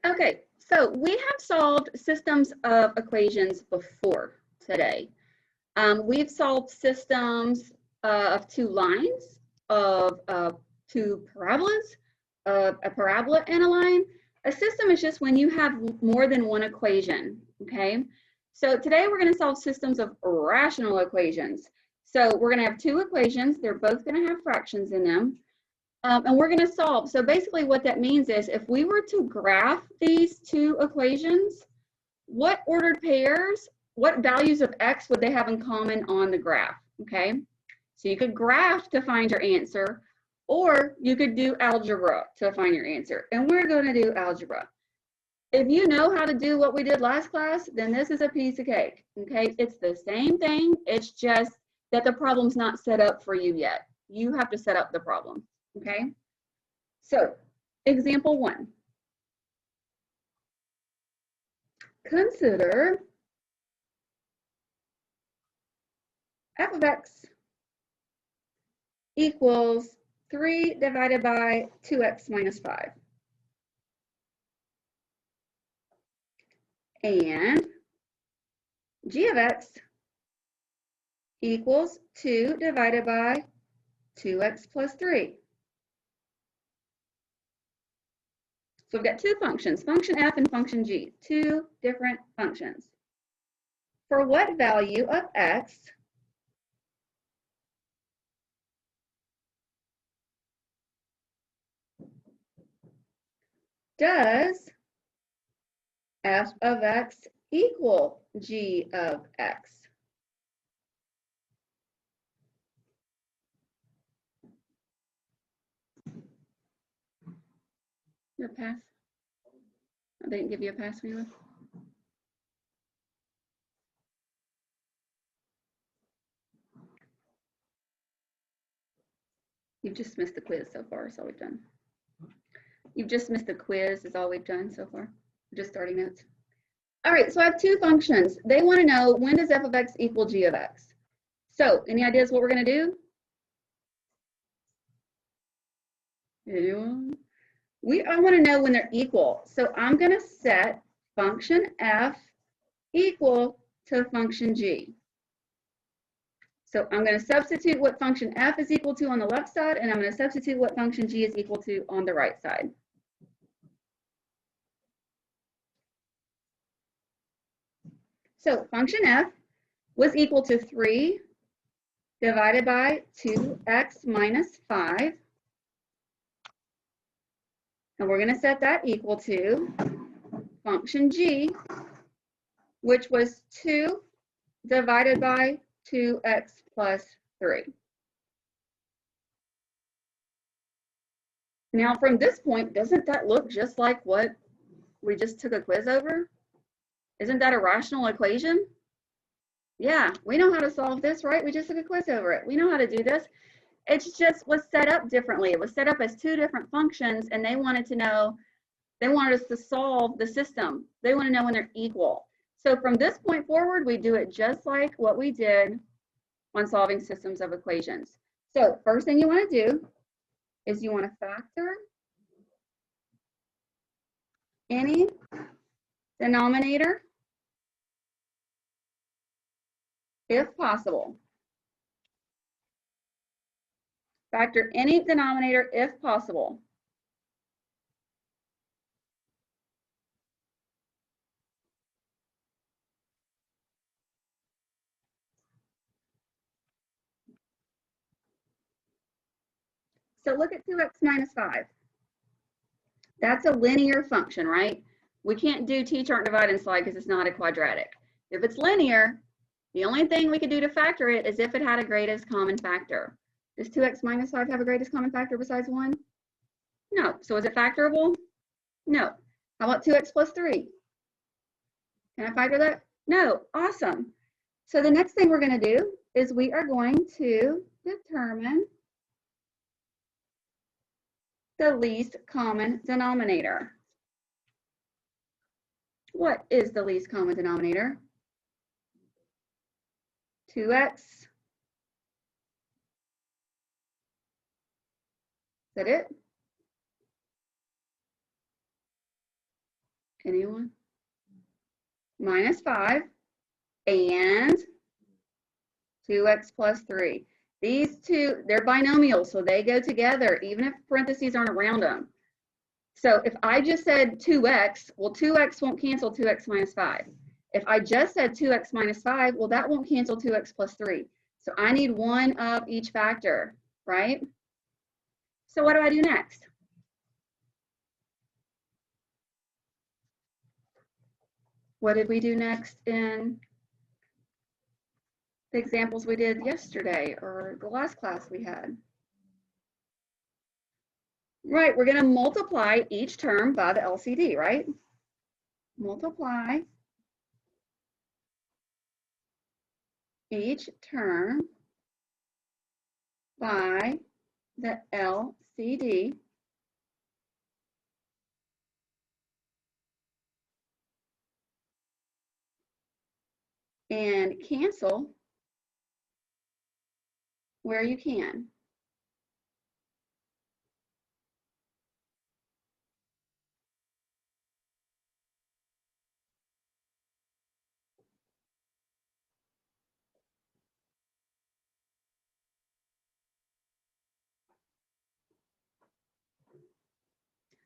Okay, so we have solved systems of equations before today. We've solved systems of two lines, of two parabolas, of a parabola and a line. A system is just when you have more than one equation, okay? So today we're going to solve systems of rational equations. So we're going to have two equations. They're both going to have fractions in them. And we're going to solve. So basically what that means is if we were to graph these two equations, what ordered pairs, what values of x would they have in common on the graph, okay? So you could graph to find your answer, or you could do algebra to find your answer. And we're going to do algebra. If you know how to do what we did last class, then this is a piece of cake, okay? It's the same thing. It's just that the problem's not set up for you yet. You have to set up the problem, okay? So, example 1. Consider f of x equals 3 divided by 2x minus 5. And g of x equals 2 divided by 2x plus 3. So we've got two functions, function f and function g, two different functions. For what value of x does f of x equal g of x? Your pass? I didn't give you a pass, Mila. You've just missed the quiz so far, is all we've done. You've just missed the quiz is all we've done so far. Just starting notes. All right, so I have two functions. They want to know when does f of x equal g of x? So any ideas what we're going to do? Anyone? I want to know when they're equal. So I'm going to set function f equal to function g. So I'm going to substitute what function f is equal to on the left side, and I'm going to substitute what function g is equal to on the right side. So function f was equal to 3 divided by 2x minus 5. And we're going to set that equal to function g, which was 2 divided by 2x plus 3. Now from this point, doesn't that look just like what we just took a quiz over? Isn't that a rational equation? Yeah, we know how to solve this, right? We just took a quiz over it. We know how to do this. It's just was set up differently. It was set up as two different functions, and they wanted us to solve the system. They want to know when they're equal. So from this point forward, we do it just like what we did on solving systems of equations. So first thing you want to do is you want to factor any denominator if possible. Factor any denominator if possible. So look at 2x minus 5. That's a linear function, right? We can't do t chart divide and slide because it's not a quadratic. If it's linear, the only thing we could do to factor it is if it had a greatest common factor. Does 2x minus 5 have a greatest common factor besides 1? No. So is it factorable? No. How about 2x plus 3? Can I factor that? No. Awesome. So the next thing we're going to do is we are going to determine the least common denominator. What is the least common denominator? 2x. Is that it? Anyone? Minus 5 and 2x plus 3. These two, they're binomials, so they go together, even if parentheses aren't around them. So if I just said 2x, well, 2x won't cancel 2x minus 5. If I just said 2x minus 5, well, that won't cancel 2x plus 3. So I need one of each factor, right? So what do I do next? What did we do next in the examples we did yesterday or the last class we had? Right, we're going to multiply each term by the LCD, right? Multiply each term by the LCD. And cancel where you can.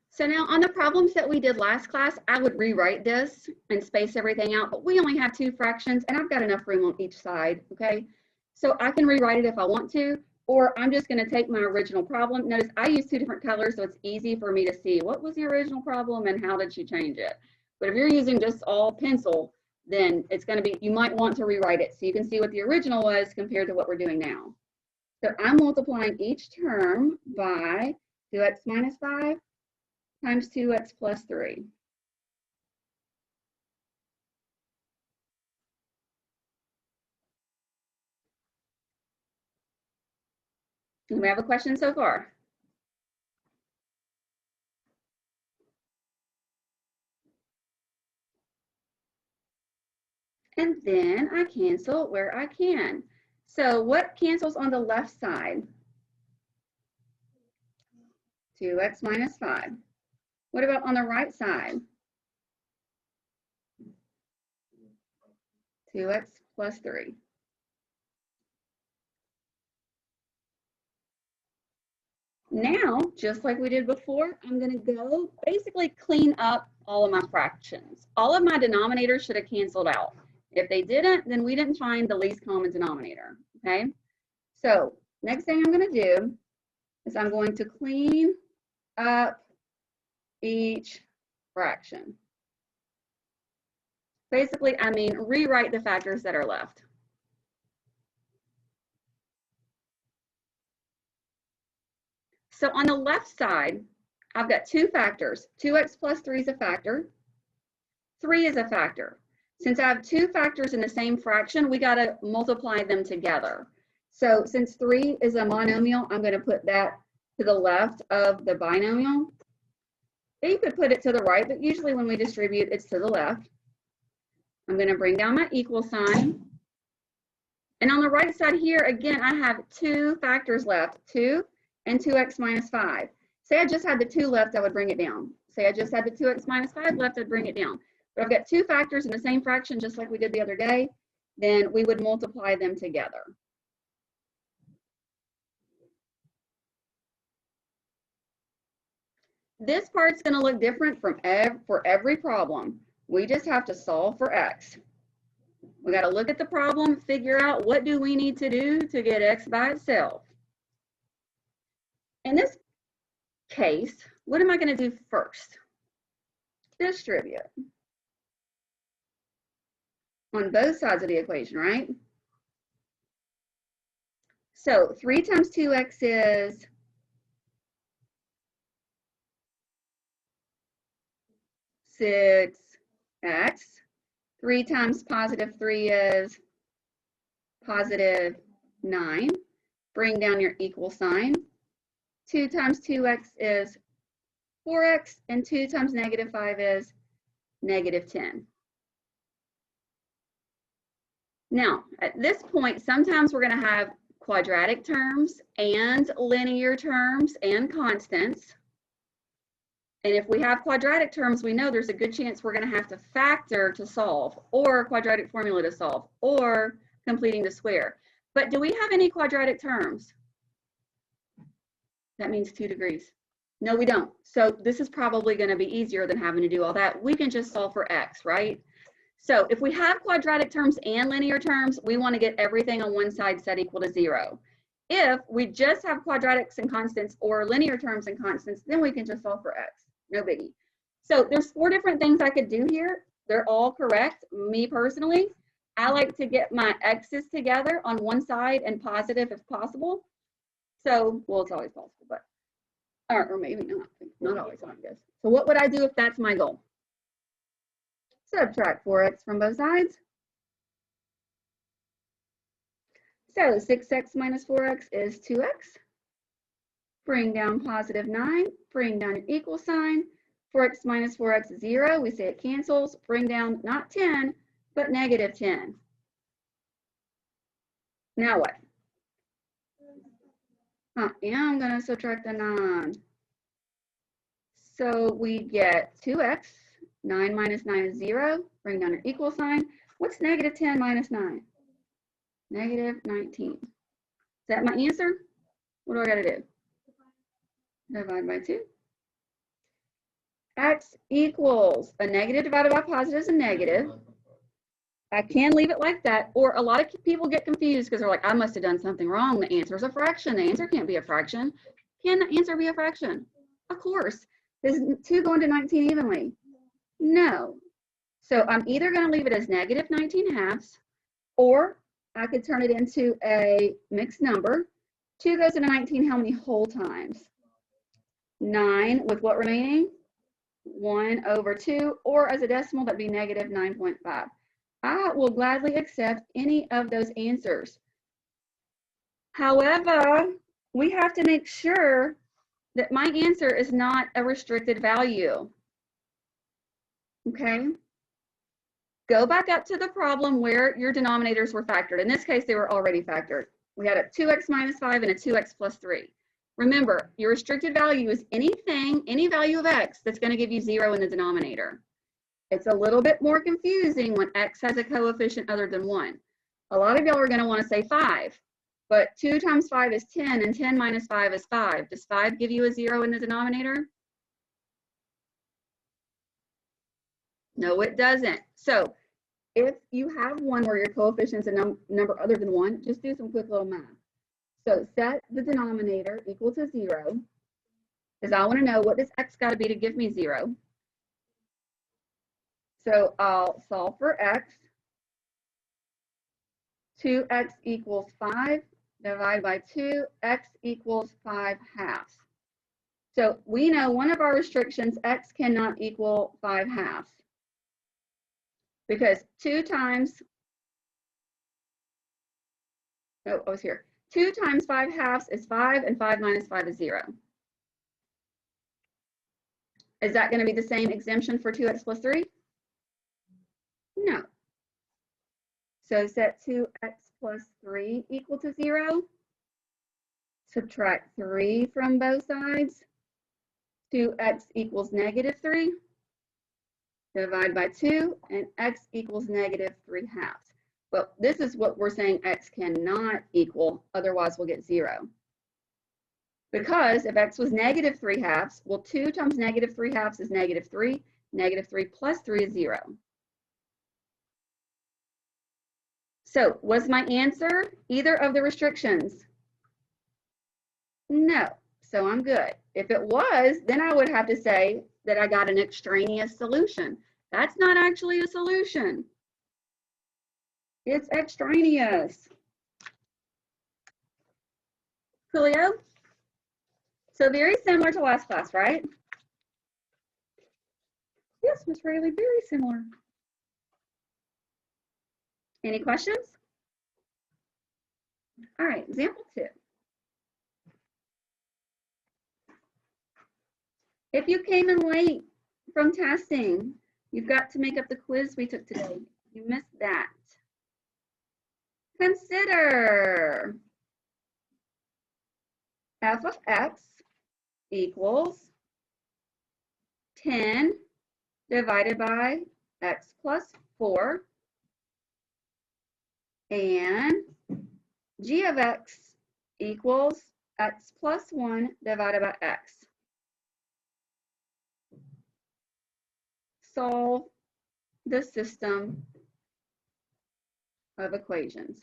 So now on the problems that we did last class, I would rewrite this and space everything out, but we only have 2 fractions and I've got enough room on each side, okay? So I can rewrite it if I want to, or I'm just gonna take my original problem. Notice I use 2 different colors, so it's easy for me to see what was the original problem and how did she change it. But if you're using just all pencil, then it's gonna be, you might want to rewrite it so you can see what the original was compared to what we're doing now. So I'm multiplying each term by 2x minus 5 times 2x plus 3. Do we have a question so far? And then I cancel where I can. So what cancels on the left side? 2x minus 5. What about on the right side? 2x plus 3. Now, just like we did before, I'm going to go basically clean up all of my fractions. All of my denominators should have canceled out. If they didn't, then we didn't find the least common denominator, okay? So next thing I'm going to do is I'm going to clean up each fraction. Basically, I mean, rewrite the factors that are left. So on the left side, I've got 2 factors. 2x plus 3 is a factor. 3 is a factor. Since I have 2 factors in the same fraction, we got to multiply them together. So since 3 is a monomial, I'm going to put that to the left of the binomial. You could put it to the right, but usually when we distribute, it's to the left. I'm going to bring down my equal sign. And on the right side here, again, I have 2 factors left, 2 and 2x minus 5. Say I just had the 2 left, I would bring it down. Say I just had the 2x minus 5 left, I'd bring it down. But I've got 2 factors in the same fraction, just like we did the other day, then we would multiply them together. This part's going to look different from for every problem. We just have to solve for x. We got to look at the problem, figure out what do we need to do to get x by itself. In this case, what am I going to do first? Distribute on both sides of the equation, right? So 3 times 2x is 6x. 3 times positive 3 is positive 9. Bring down your equal sign. 2 times 2x is 4x, and 2 times negative 5 is negative 10. Now, at this point, sometimes we're going to have quadratic terms and linear terms and constants. And if we have quadratic terms, we know there's a good chance we're going to have to factor to solve, or quadratic formula to solve, or completing the square. But do we have any quadratic terms? That means 2 degrees. No, we don't. So this is probably going to be easier than having to do all that. We can just solve for x, right? So if we have quadratic terms and linear terms, we want to get everything on one side set equal to 0. If we just have quadratics and constants or linear terms and constants, then we can just solve for x. No biggie. So there's 4 different things I could do here. They're all correct. Me personally, I like to get my x's together on one side and positive if possible. So, well, it's always possible, but, or maybe not always, I guess. So what would I do if that's my goal? Subtract 4x from both sides. So 6x minus 4x is 2x. Bring down positive 9, bring down your equal sign. 4x minus 4x is 0. We say it cancels. Bring down not 10, but negative 10. Now what? I am going to subtract the 9. So we get 2x. 9 minus 9 is 0. Bring down your equal sign. What's negative 10 minus 9? Negative 19. Is that my answer? What do I got to do? Divide by 2. X equals a negative divided by positive is a negative. I can leave it like that, or a lot of people get confused because they're like, I must have done something wrong. The answer is a fraction. The answer can't be a fraction. Can the answer be a fraction? Of course. Is 2 going to 19 evenly? No. So I'm either going to leave it as negative 19 halves, or I could turn it into a mixed number. 2 goes into 19 how many whole times? 9 with what remaining? 1 over 2, or as a decimal, that'd be negative 9.5. I will gladly accept any of those answers. However, we have to make sure that my answer is not a restricted value. Okay? Go back up to the problem where your denominators were factored. In this case, they were already factored. We had a 2x minus 5 and a 2x plus 3. Remember, your restricted value is anything, any value of x that's going to give you 0 in the denominator. It's a little bit more confusing when x has a coefficient other than 1. A lot of y'all are going to want to say 5, but 2 times 5 is 10, and 10 minus 5 is 5. Does 5 give you a 0 in the denominator? No, it doesn't. So if you have one where your coefficient is a number other than 1, just do some quick little math. So set the denominator equal to 0, because I want to know what does x got to be to give me 0. So I'll solve for x. 2x equals 5, divide by 2, x equals 5 halves. So we know one of our restrictions, x cannot equal 5 halves. Because 2 times, oh, I was here. 2 times 5 halves is 5, and 5 minus 5 is 0. Is that going to be the same exemption for 2x plus 3? No. So set 2x plus 3 equal to 0. Subtract 3 from both sides. 2x equals negative 3. Divide by 2, and x equals negative 3 halves. But this is what we're saying x cannot equal, otherwise we'll get 0. Because if x was negative 3 halves, well, 2 times negative 3 halves is negative 3. Negative 3 plus 3 is 0. So was my answer either of the restrictions? No. So I'm good. If it was, then I would have to say that I got an extraneous solution. That's not actually a solution. It's extraneous. Coolio? So very similar to last class, right? Yes, Ms. Rayleigh, very similar. Any questions? All right, example 2. If you came in late from testing, you've got to make up the quiz we took today. You missed that. Consider f of x equals 10 divided by x plus 4, and g of x equals x plus 1 divided by x. Solve the system of equations.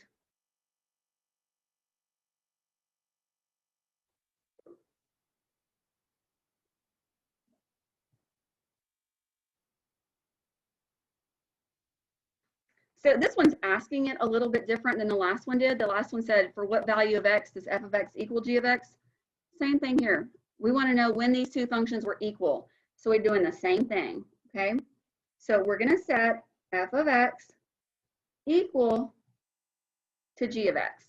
So this one's asking it a little bit different than the last one did. The last one said, for what value of x does f of x equal g of x? Same thing here. We want to know when these two functions were equal. So we're doing the same thing, okay? So we're going to set f of x equal to g of x.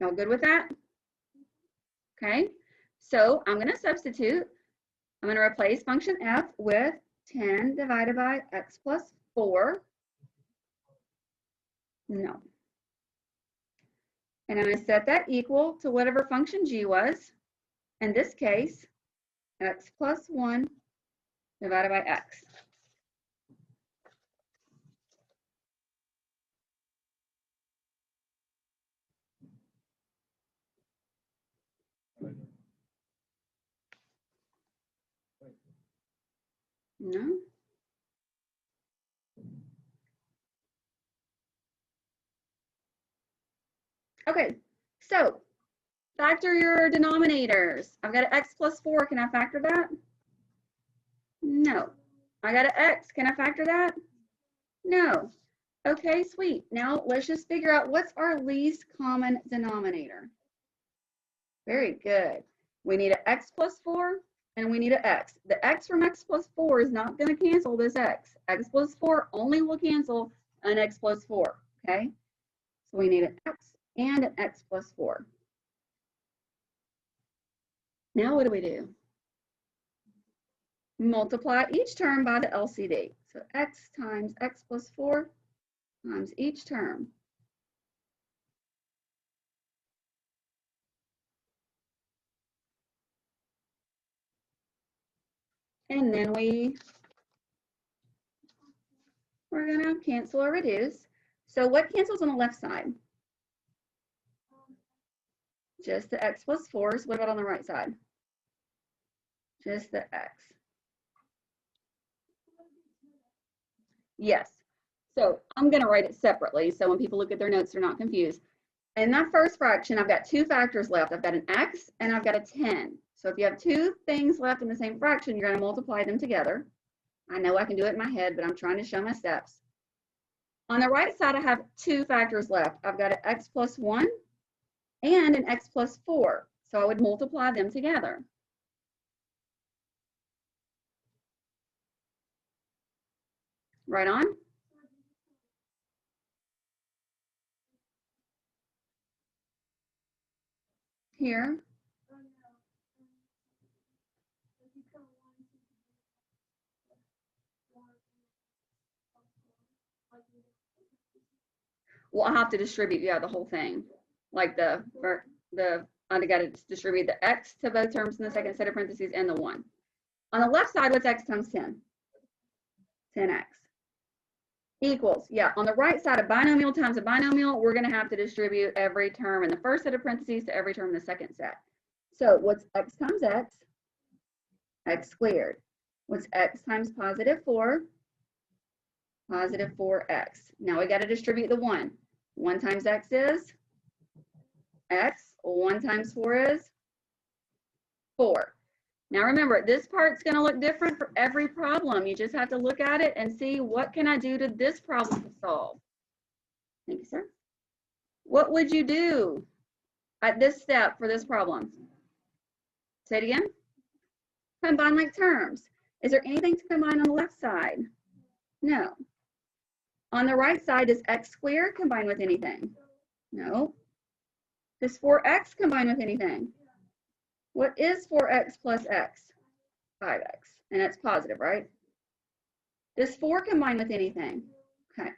Y'all good with that? Okay, so I'm going to substitute. I'm going to replace function f with 10 divided by x plus 4. No. And I'm going to set that equal to whatever function g was. In this case, x plus 1 divided by x. No. Okay, so factor your denominators. I've got an x plus 4. Can I factor that? No. I got an x. Can I factor that? No. Okay, sweet. Now let's just figure out what's our least common denominator. Very good. We need an x plus 4 and we need an x. The x from x plus 4 is not going to cancel this x. X plus 4 only will cancel an x plus 4. Okay? So we need an x and an x plus 4. Now what do? Multiply each term by the LCD. So x times x plus 4 times each term. And then we're going to cancel or reduce. So what cancels on the left side? Just the x plus 4s. What about on the right side? Just the x. Yes. So I'm going to write it separately so when people look at their notes, they're not confused. In that first fraction, I've got two factors left. I've got an x and I've got a 10. So if you have two things left in the same fraction, you're going to multiply them together. I know I can do it in my head, but I'm trying to show my steps. On the right side, I have two factors left. I've got an x plus 1 and an x plus 4. So I would multiply them together. Right on? Here. Well, I have to distribute, yeah, the whole thing. Like I got to distribute the x to both terms in the second set of parentheses and the 1. On the left side, what's x times 10? 10x. Equals, yeah, on the right side, a binomial times a binomial, we're going to have to distribute every term in the first set of parentheses to every term in the second set. So what's x times x? X squared. What's x times positive 4? Positive 4x. Now we got to distribute the 1. 1 times x is x. 1 times 4 is 4. Now remember, this part's going to look different for every problem. You just have to look at it and see what can I do to this problem to solve. Thank you, sir. What would you do at this step for this problem? Say it again. Combine like terms. Is there anything to combine on the left side? No. On the right side, does x squared combine with anything? No. Does 4x combine with anything? What is 4x plus x? 5x. And that's positive, right? Does 4 combine with anything? Okay.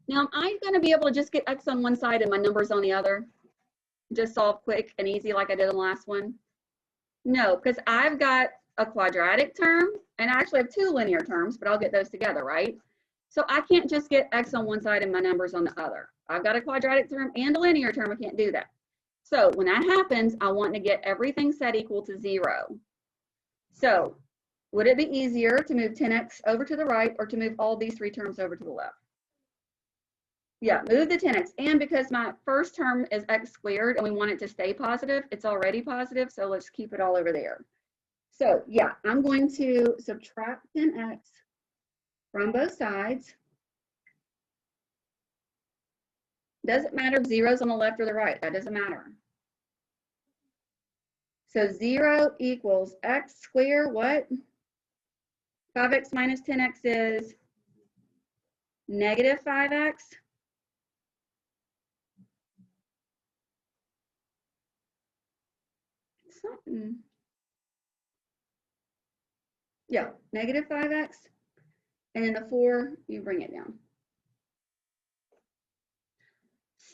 Now, am I going to be able to just get x on one side and my numbers on the other? Just solve quick and easy like I did in the last one? No, because I've got a quadratic term, and I actually have two linear terms, but I'll get those together, right? So I can't just get x on one side and my numbers on the other. I've got a quadratic term and a linear term. I can't do that. So when that happens, I want to get everything set equal to 0. So would it be easier to move 10x over to the right or to move all these three terms over to the left? Yeah, move the 10x. And because my first term is x squared and we want it to stay positive, it's already positive. So let's keep it all over there. So yeah, I'm going to subtract 10x from both sides. Doesn't matter if 0's on the left or the right. That doesn't matter. So 0 equals x squared, what? 5x minus 10x is negative 5x. Something. Yeah, negative 5x. And then the 4, you bring it down.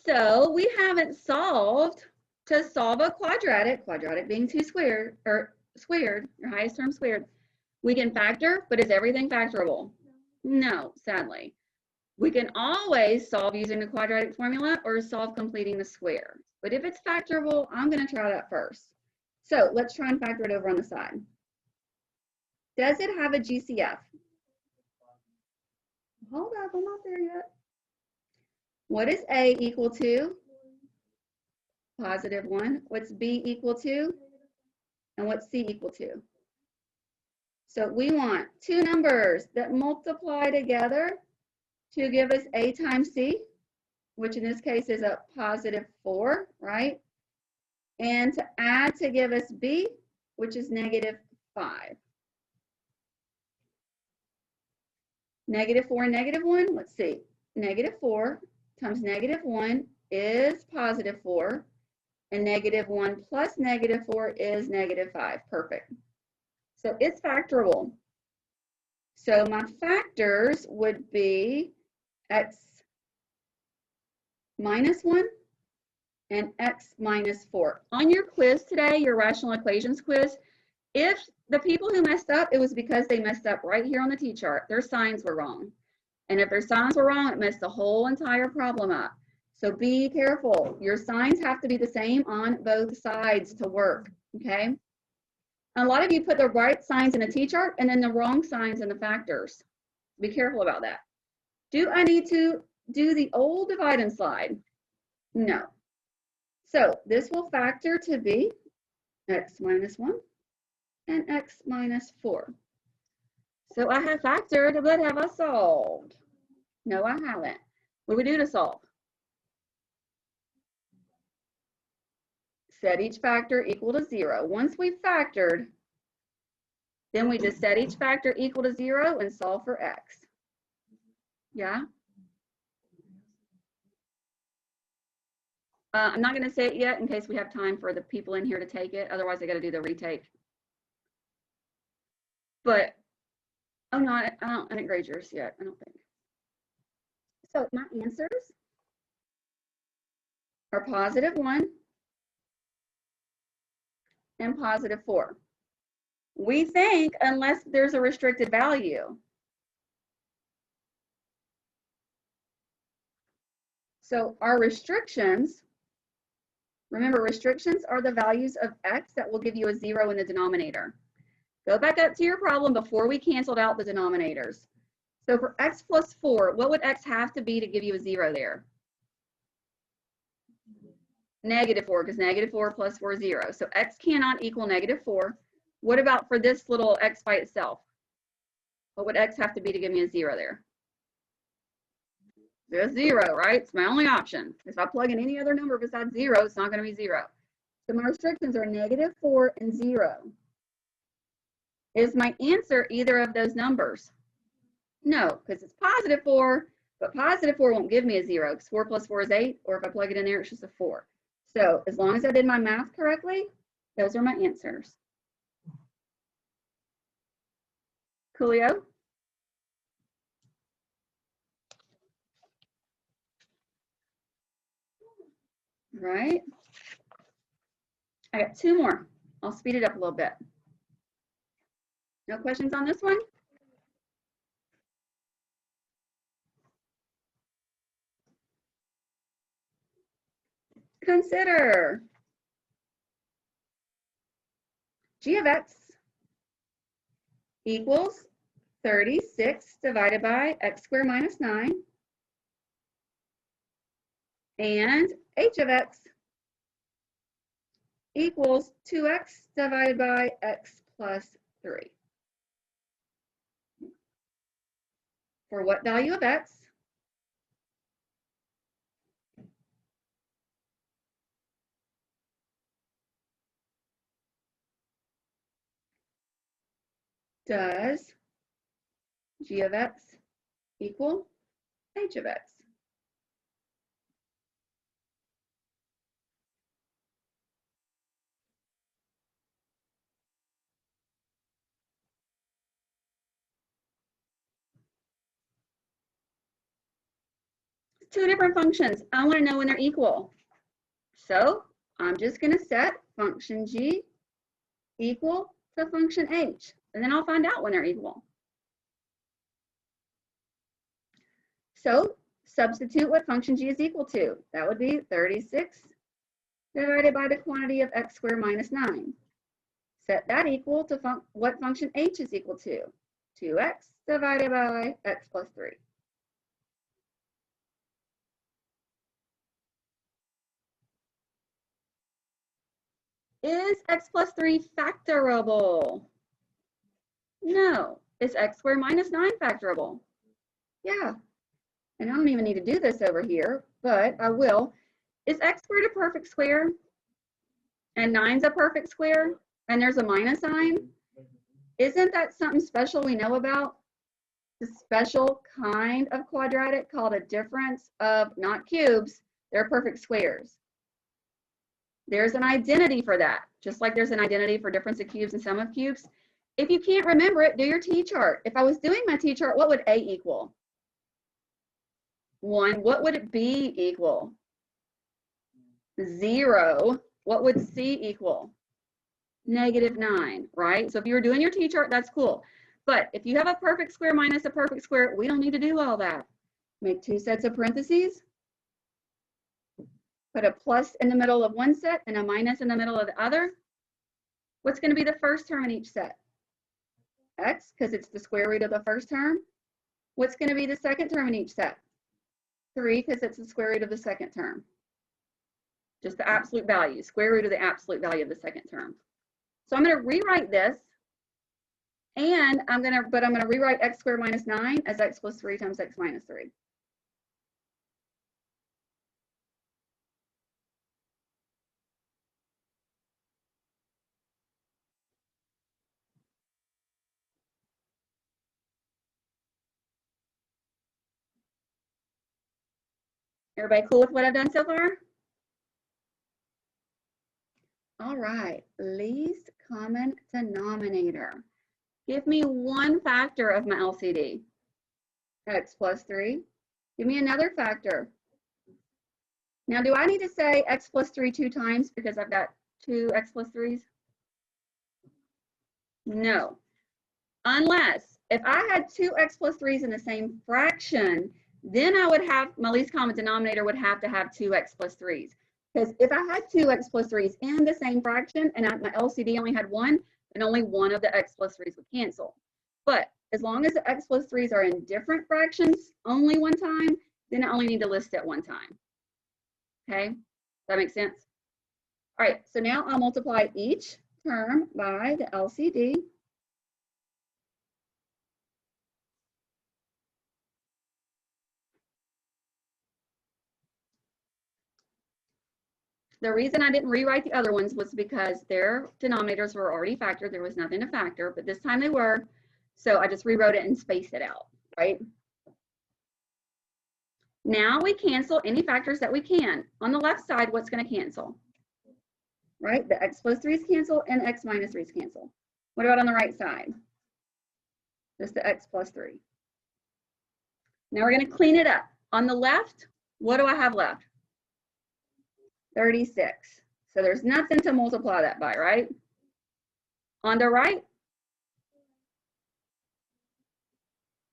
So we haven't solved to solve a quadratic being 2 squared, or squared, your highest term squared. We can factor, but is everything factorable? No, sadly. We can always solve using the quadratic formula or solve completing the square. But if it's factorable, I'm going to try that first. So let's try and factor it over on the side. Does it have a GCF? Hold up, I'm not there yet. What is A equal to? Positive 1. What's B equal to? And what's C equal to? So we want two numbers that multiply together to give us A times C, which in this case is a positive 4, right? And to add to give us B, which is negative 5. Negative 4 and negative 1, let's see. Negative 4 times negative 1 is positive 4, and negative 1 plus negative 4 is negative 5. Perfect. So it's factorable. So my factors would be x minus 1 and x minus 4. On your quiz today, your rational equations quiz, if the people who messed up, it was because they messed up right here on the T-chart. Their signs were wrong. And if their signs were wrong, it messed the whole entire problem up. So be careful. Your signs have to be the same on both sides to work, okay? A lot of you put the right signs in the T-chart and then the wrong signs in the factors. Be careful about that. Do I need to do the old divide and slide? No. So this will factor to be x minus 1 and x minus 4. So I have factored, but have I solved? No, I haven't. What do we do to solve? Set each factor equal to 0. Once we've factored, then we just set each factor equal to 0 and solve for x. Yeah? I'm not going to say it yet in case we have time for the people in here to take it. Otherwise, I got to do the retake. But, oh no, I didn't grade yours yet, I don't think. So my answers are positive 1 and positive 4. We think unless there's a restricted value. So our restrictions, remember restrictions are the values of x that will give you a 0 in the denominator. Go back up to your problem before we canceled out the denominators. So for x plus 4, what would x have to be to give you a 0 there? Negative 4, because negative 4 plus 4 is 0. So x cannot equal negative 4. What about for this little x by itself? What would x have to be to give me a 0 there? There's 0, right? It's my only option. If I plug in any other number besides 0, it's not going to be 0. So my restrictions are negative 4 and 0. Is my answer either of those numbers? No, because it's positive 4, but positive 4 won't give me a 0 because 4 plus 4 is 8, or if I plug it in there, it's just a 4. So as long as I did my math correctly, those are my answers. Coolio? Right. I got 2 more. I'll speed it up a little bit. No questions on this one? Consider g of x equals 36 divided by x squared minus 9, and h of x equals 2x divided by x plus 3. For what value of x? Does g of x equal h of x? Two different functions. I want to know when they're equal. So I'm just going to set function g equal to function h, and then I'll find out when they're equal. So substitute what function g is equal to. That would be 36 divided by the quantity of x squared minus 9. Set that equal to what function h is equal to. 2x divided by x plus 3. Is x plus 3 factorable? No. Is x squared minus 9 factorable? Yeah. And I don't even need to do this over here, but I will. Is x squared a perfect square? And 9's a perfect square? And there's a minus sign? Isn't that something special we know about? The special kind of quadratic called a difference of not cubes, they're perfect squares. There's an identity for that, just like there's an identity for difference of cubes and sum of cubes. If you can't remember it, do your t-chart. If I was doing my t-chart, what would A equal? 1. What would it B equal? 0. What would C equal? -9, right? So if you were doing your t-chart, that's cool. But if you have a perfect square minus a perfect square, we don't need to do all that. Make 2 sets of parentheses. Put a plus in the middle of one set and a minus in the middle of the other. What's going to be the first term in each set? X, because it's the square root of the first term. What's going to be the second term in each set? 3, because it's the square root of the second term. Just the absolute value, square root of the absolute value of the second term. So I'm going to rewrite this, and I'm going to rewrite x squared minus 9 as x plus 3 times x minus 3. Everybody cool with what I've done so far? All right, least common denominator. Give me one factor of my LCD. X plus 3. Give me another factor. Now, do I need to say x plus 3 2 times because I've got 2 x plus 3s? No. Unless, if I had 2 x plus 3s in the same fraction, then I would have, my least common denominator would have to have 2 x plus 3s. Because if I had 2 x plus 3s in the same fraction and my LCD only had 1, then only one of the x plus 3s would cancel. But as long as the x plus 3s are in different fractions only one time, then I only need to list it one time. Okay, does that make sense? All right, so now I'll multiply each term by the LCD. The reason I didn't rewrite the other ones was because their denominators were already factored. There was nothing to factor, but this time they were. So I just rewrote it and spaced it out, right? Now we cancel any factors that we can. On the left side, what's going to cancel? Right? The x plus 3's cancel and x minus 3's cancel. What about on the right side? Just the x plus 3. Now we're going to clean it up. On the left, what do I have left? 36. So there's nothing to multiply that by, right? On the right?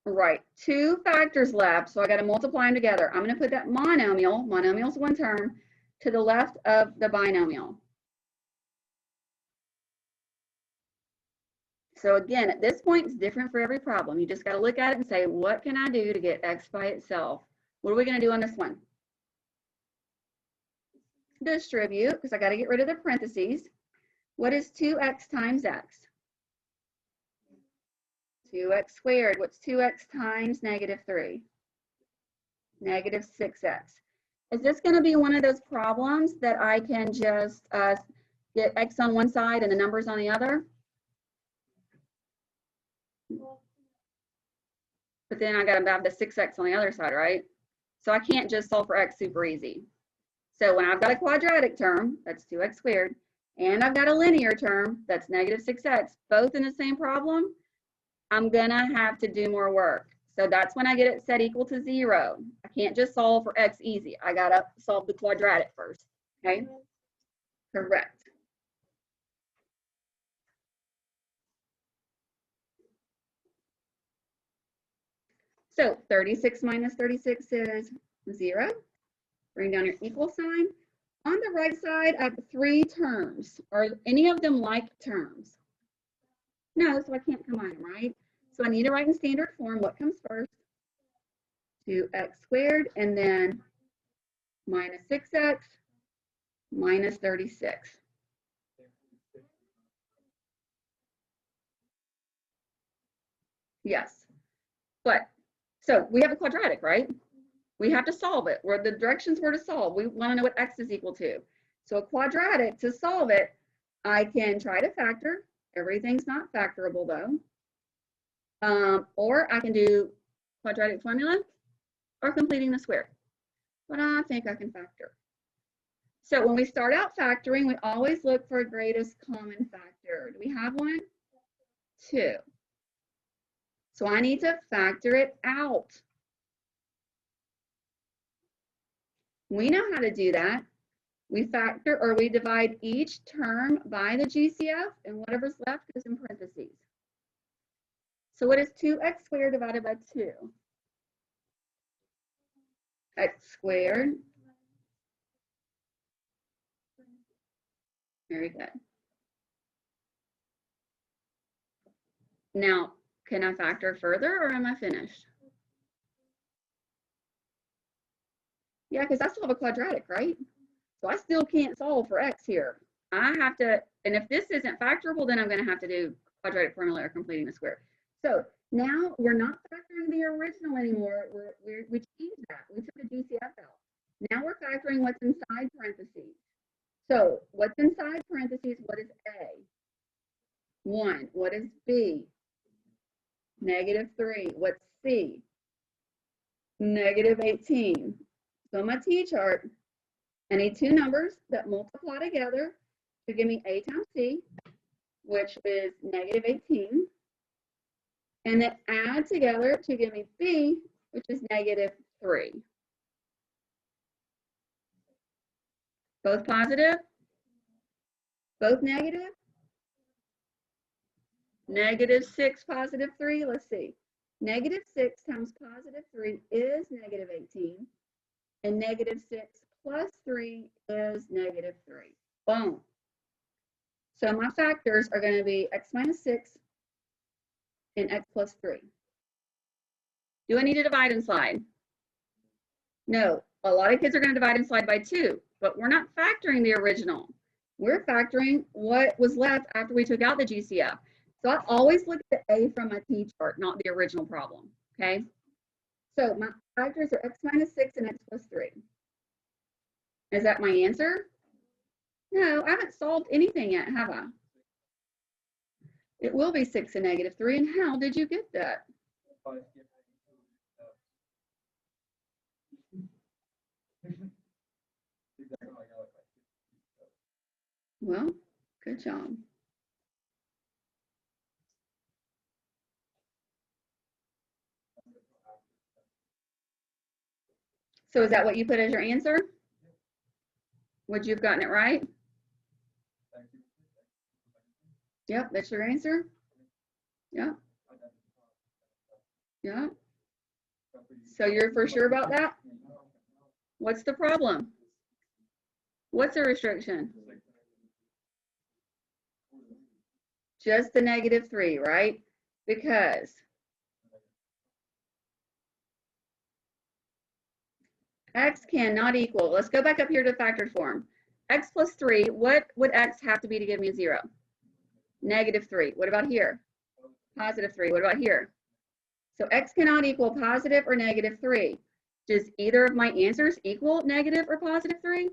Right, 2 factors left, so I got to multiply them together. I'm going to put that monomial is one term, to the left of the binomial. So again, at this point, it's different for every problem. You just got to look at it and say, what can I do to get x by itself? What are we going to do on this one? Distribute, because I got to get rid of the parentheses. What is 2x times x? 2x squared. What's 2x times -3? -6x. Is this going to be one of those problems that I can just get x on one side and the numbers on the other? But then I got to have the 6x on the other side, right? So I can't just solve for x super easy. So when I've got a quadratic term, that's 2x squared, and I've got a linear term, that's -6x, both in the same problem, I'm gonna have to do more work. So that's when I get it set equal to 0. I can't just solve for x easy. I gotta solve the quadratic first, okay? Correct. So 36 minus 36 is 0. Bring down your equal sign. On the right side, I have 3 terms. Are any of them like terms? No, so I can't combine them, right? So I need to write in standard form. What comes first? 2x squared, and then -6x minus 36. Yes. But, so we have a quadratic, right? We have to solve it. Where the directions were to solve. We want to know what x is equal to. So a quadratic, to solve it, I can try to factor. Everything's not factorable though. Or I can do quadratic formula or completing the square. But I think I can factor. So when we start out factoring, we always look for a greatest common factor. Do we have one? 2. So I need to factor it out. We know how to do that. We factor, or we divide each term by the GCF, and whatever's left is in parentheses. So what is 2x squared divided by 2? X squared. Very good. Now, can I factor further, or am I finished? Yeah, because I still have a quadratic, right? So I still can't solve for x here. I have to, and if this isn't factorable, then I'm going to have to do quadratic formula or completing the square. So now we're not factoring the original anymore. We changed that. We took the GCF out. Now we're factoring what's inside parentheses. So what's inside parentheses? What is A? 1. What is B? -3. What's C? -18. So my T-chart, I need 2 numbers that multiply together to give me A times C, which is -18, and then add together to give me B, which is -3. Both positive? Both negative? -6, +3, let's see. -6 times +3 is -18, and -6 plus 3 is -3. Boom. So my factors are going to be x minus 6 and x plus 3. Do I need to divide and slide? No. A lot of kids are going to divide and slide by 2, but we're not factoring the original. We're factoring what was left after we took out the GCF. So I always look at the A from my T-chart, not the original problem, okay? So my factors are x minus 6 and x plus 3. Is that my answer? No, I haven't solved anything yet, have I? It will be 6 and -3, and how did you get that? Well, good job. So is that what you put as your answer? Would you have gotten it right? Yep, that's your answer. Yeah. Yeah. So you're for sure about that? What's the problem? What's the restriction? Just the -3, right? Because x cannot equal, let's go back up here to factored form. X plus 3, what would x have to be to give me a 0? -3. What about here? +3. What about here? So x cannot equal positive or -3. Does either of my answers equal negative or +3?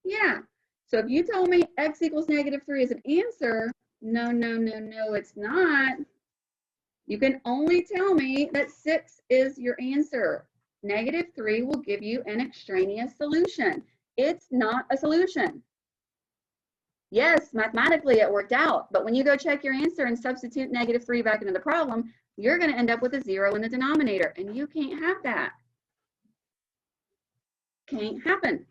Yeah. So if you told me x equals -3 is an answer, no, no, no, no, it's not. You can only tell me that 6 is your answer. -3 will give you an extraneous solution. It's not a solution. Yes, mathematically it worked out, but when you go check your answer and substitute -3 back into the problem, you're going to end up with a 0 in the denominator, and you can't have that. Can't happen.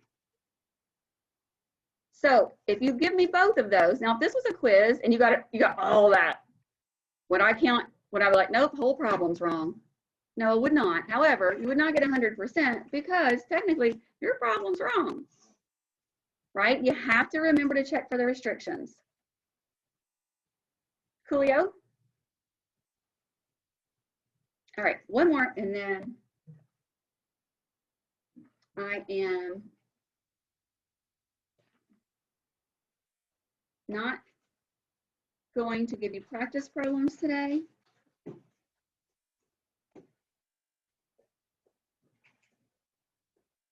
So if you give me both of those, now if this was a quiz and you got all that, would I be like, nope, whole problem's wrong? No, it would not. However, you would not get 100% because technically your problem's wrong, right? You have to remember to check for the restrictions. Coolio? All right, one more and then I am not going to give you practice problems today.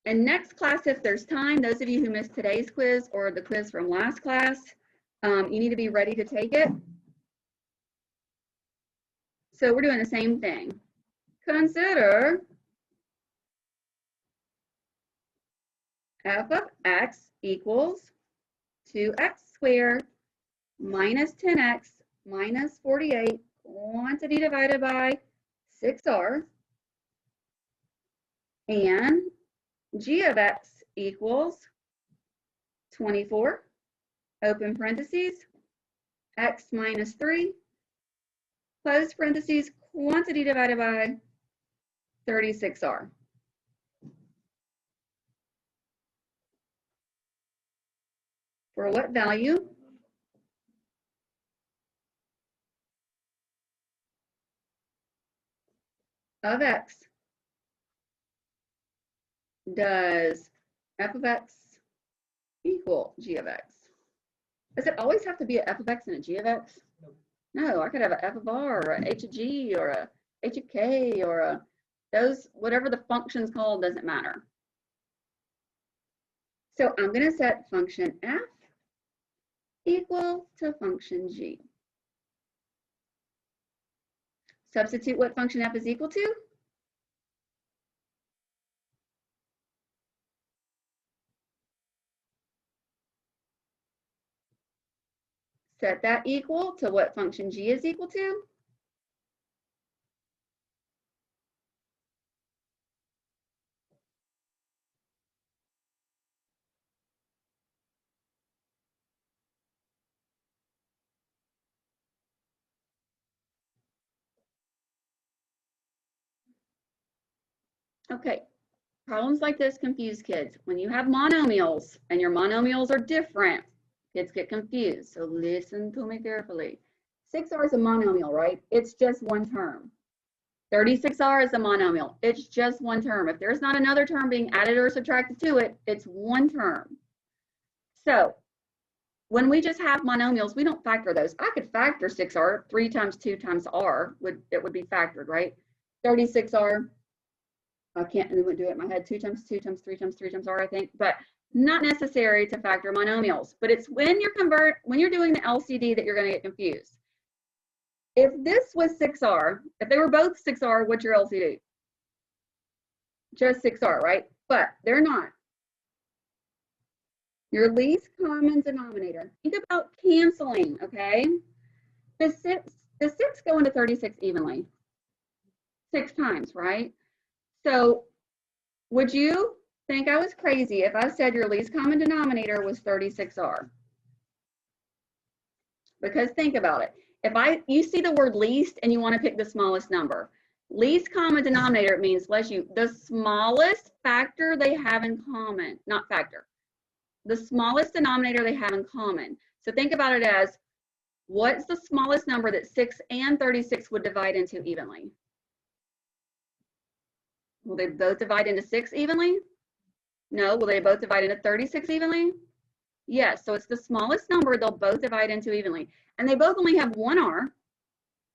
And next class, if there's time, those of you who missed today's quiz or the quiz from last class, you need to be ready to take it. So we're doing the same thing. Consider f of x equals 2x squared minus 10x minus 48 quantity divided by 6r, and g of x equals 24, open parentheses, x minus 3, close parentheses, quantity divided by 36r. For what value? Of x does f of x equal g of x? Does it always have to be a f of x and a g of x? No, I could have a f of r or a h of g or a h of k or a those, whatever the function's called, doesn't matter. So I'm going to set function f equal to function g. Substitute what function f is equal to. Set that equal to what function g is equal to. Okay, problems like this confuse kids. When you have monomials and your monomials are different, kids get confused. So listen to me carefully. 6r is a monomial, right? It's just one term. 36r is a monomial. It's just one term. If there's not another term being added or subtracted to it, it's one term. So when we just have monomials, we don't factor those. I could factor 6r, 3 times 2 times r, it would be factored, right? 36r, I can't do it in my head, 2 times 2 times 3 times 3 times r, I think, but not necessary to factor monomials. But it's when you're doing the LCD that you're going to get confused. If this was 6r, if they were both 6r, what's your LCD? Just 6r, right? But they're not. Your least common denominator. Think about canceling, okay? The 6 go into 36 evenly. 6 times, right? So would you think I was crazy if I said your least common denominator was 36r? Because think about it. If you see the word least and you want to pick the smallest number, least common denominator, it means, bless you, the smallest factor they have in common, not factor, the smallest denominator they have in common. So think about it as, what's the smallest number that 6 and 36 would divide into evenly? Will they both divide into 6 evenly? No. Will they both divide into 36 evenly? Yes. So it's the smallest number they'll both divide into evenly. And they both only have one R.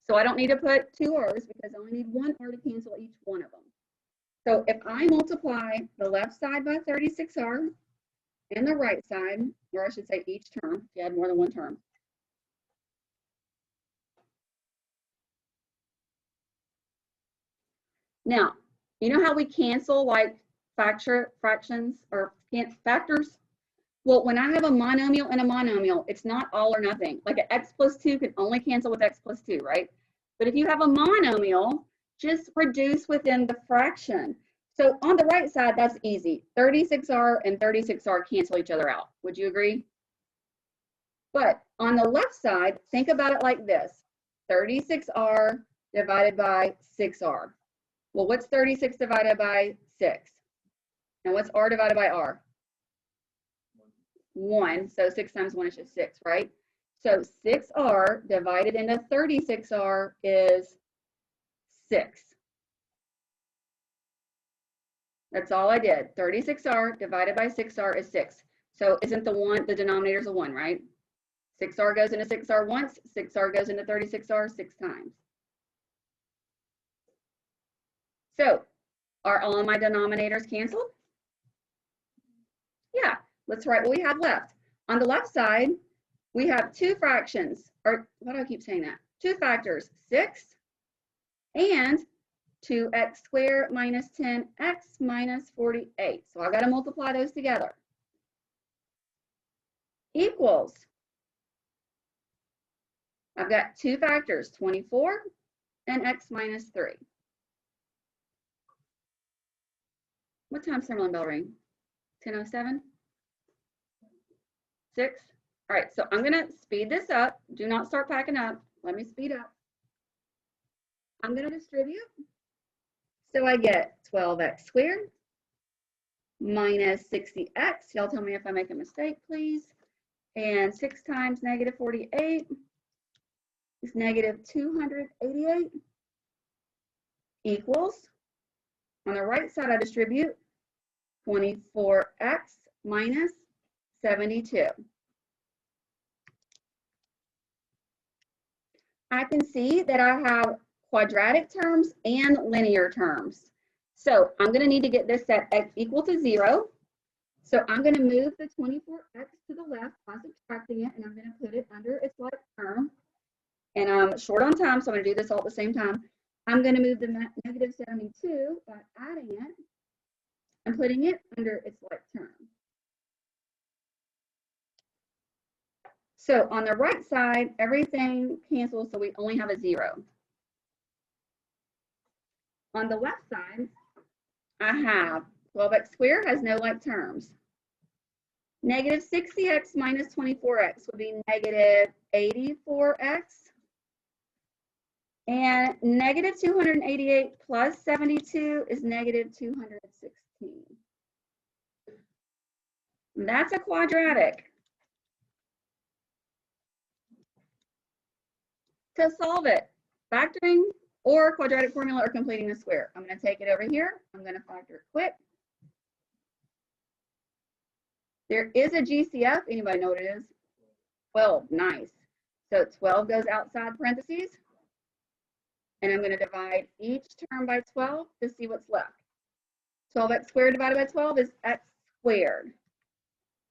So I don't need to put 2 R's because I only need 1 R to cancel each one of them. So if I multiply the left side by 36R and the right side, or I should say each term, if you had more than one term, now, you know how we cancel like fractions or factors? Well, when I have a monomial and a monomial, it's not all or nothing. Like an x plus 2 can only cancel with x plus 2, right? But if you have a monomial, just reduce within the fraction. So on the right side, that's easy. 36R and 36R cancel each other out. Would you agree? But on the left side, think about it like this. 36R divided by 6R. Well, what's 36 divided by 6? And what's R divided by R? 1. So 6 times 1 is just 6, right? So 6R divided into 36R is 6. That's all I did. 36R divided by 6R is 6. So isn't the denominator's a 1, right? 6R goes into 6R once, 6R goes into 36R 6 times. So are all of my denominators canceled? Yeah, let's write what we have left. On the left side, we have 2 fractions, or why do I keep saying that? 2 factors, 6 and 2x squared minus 10x minus 48. So I've got to multiply those together. Equals, I've got 2 factors, 24 and x minus 3. What time Summerlin bell ring? 10:07? 6? All right, so I'm gonna speed this up. Do not start packing up. Let me speed up. I'm gonna distribute. So I get 12x squared minus 60x. Y'all tell me if I make a mistake, please. And 6 times negative 48 is negative 288 equals, on the right side I distribute 24x minus 72. I can see that I have quadratic terms and linear terms. So I'm going to need to get this at x equal to 0. So I'm going to move the 24x to the left by subtracting it, and I'm going to put it under its like term. And I'm short on time, so I'm going to do this all at the same time. I'm going to move the negative 72 by adding it and putting it under its like term. So on the right side, everything cancels, so we only have a 0. On the left side, I have 12x squared has no like terms. Negative 60x minus 24x would be negative 84x. And negative 288 plus 72 is negative 216. And that's a quadratic. To solve it, factoring or quadratic formula or completing the square. I'm going to take it over here. I'm going to factor it quick. There is a GCF. Anybody know what it is? 12. Nice. So 12 goes outside parentheses. And I'm going to divide each term by 12 to see what's left. 12x squared divided by 12 is x squared.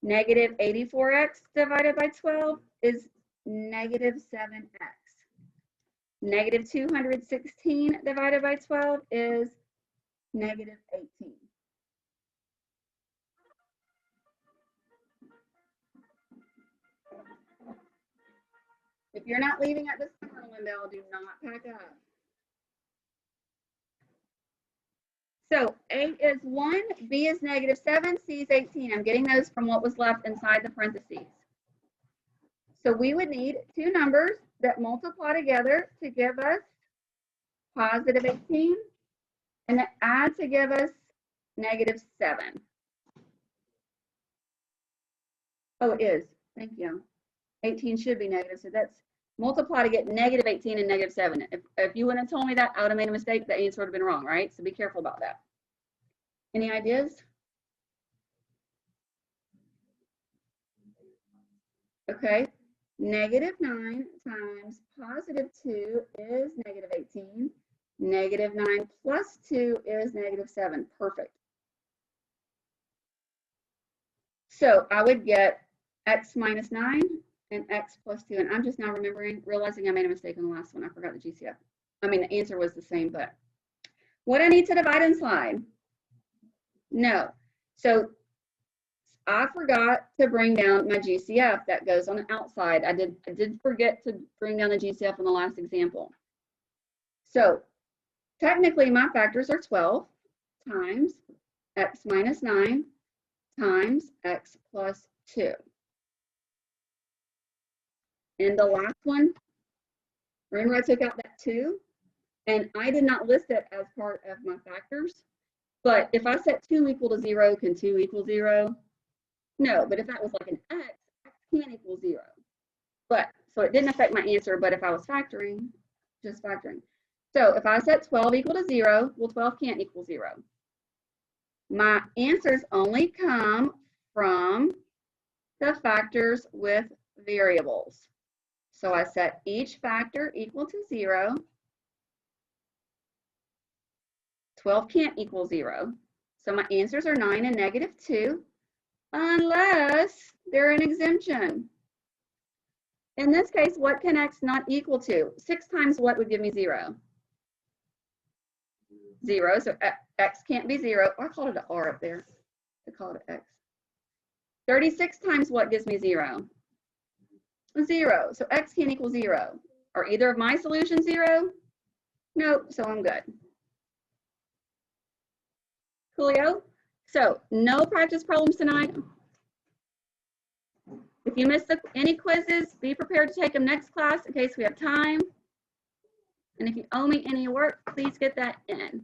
Negative 84x divided by 12 is negative 7x. Negative 216 divided by 12 is negative 18. If you're not leaving at the Summerlin bell, do not pack up. So A is 1, B is negative 7, C is 18. I'm getting those from what was left inside the parentheses. So we would need two numbers that multiply together to give us positive 18 and that add to give us negative 7. Oh, it is. Thank you. 18 should be negative, so that's multiply to get negative 18 and negative 7. If you wouldn't have told me that, I would have made a mistake. The answer would have been wrong, right? So be careful about that. Any ideas? Okay. Negative 9 times positive 2 is negative 18. Negative 9 plus 2 is negative 7. Perfect. So I would get x minus 9 and x plus 2. And I'm just now realizing I made a mistake on the last one. I forgot the GCF. I mean, the answer was the same, but what I need to divide and slide? No. So I forgot to bring down my GCF that goes on the outside. I did forget to bring down the GCF in the last example. So technically my factors are 12 times x minus 9 times x plus 2. And the last one, remember I took out that 2 and I did not list it as part of my factors. But if I set 2 equal to 0, can 2 equal 0? No, but if that was like an x, x can't equal 0. But, so it didn't affect my answer, but if I was factoring, just factoring. So if I set 12 equal to 0, well, 12 can't equal 0. My answers only come from the factors with variables. So I set each factor equal to 0. 12 can't equal 0. So my answers are 9 and negative 2, unless they're an exemption. In this case, what can x not equal to? 6 times what would give me 0? 0, so x can't be 0. Oh, I called it an R up there. I called it x. 36 times what gives me 0? 0, so x can't equal 0. Are either of my solutions 0? Nope, so I'm good. Coolio? So no practice problems tonight. If you missed any quizzes, be prepared to take them next class in case we have time. And if you owe me any work, please get that in.